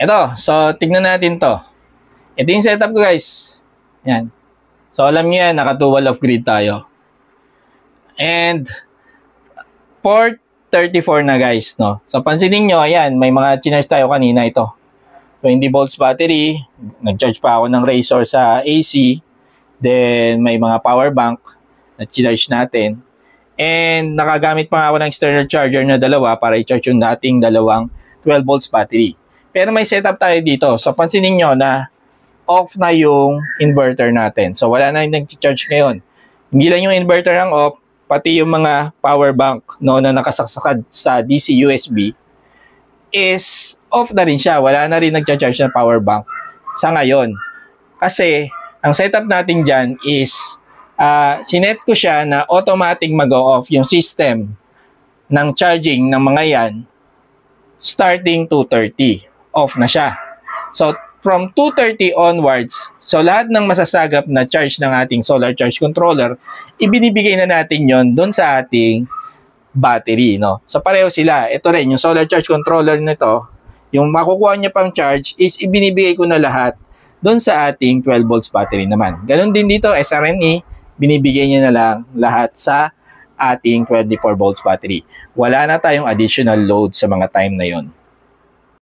Ito, so tignan natin to. Ito yung setup ko guys. Yan. So alam niyo yan, naka dual off grid tayo. And 434 na guys, no. So pansinin niyo, ayan, may mga chinarge tayo kanina ito. 20 volts battery, nag-charge pa ako ng Razor sa AC. Then may mga power bank na chinarge natin. And nakagamit pa ako ng external charger na dalawa para i-charge yung dating dalawang 12 volts battery. Pero may setup tayo dito. So pansinin nyo na off na yung inverter natin. So wala na yung nag-charge ngayon. Hindi lang yung inverter ang off, pati yung mga power bank no, na nakasaksakad sa DC USB is off na rin siya. Wala na rin nag-charge ng power bank sa ngayon. Kasi ang setup natin dyan is sinet ko siya na automatic mag-off yung system ng charging ng mga yan starting 2:30. Off na siya. So, from 2:30 onwards, so lahat ng masasagap na charge ng ating solar charge controller, ibinibigay na natin yon doon sa ating battery, no? So, pareho sila. Ito rin, yung solar charge controller nito, yung makukuha niya pang charge is ibinibigay ko na lahat doon sa ating 12 volts battery naman. Ganon din dito, SRNE, binibigay niya na lang lahat sa ating 24 volts battery. Wala na tayong additional load sa mga time na yon.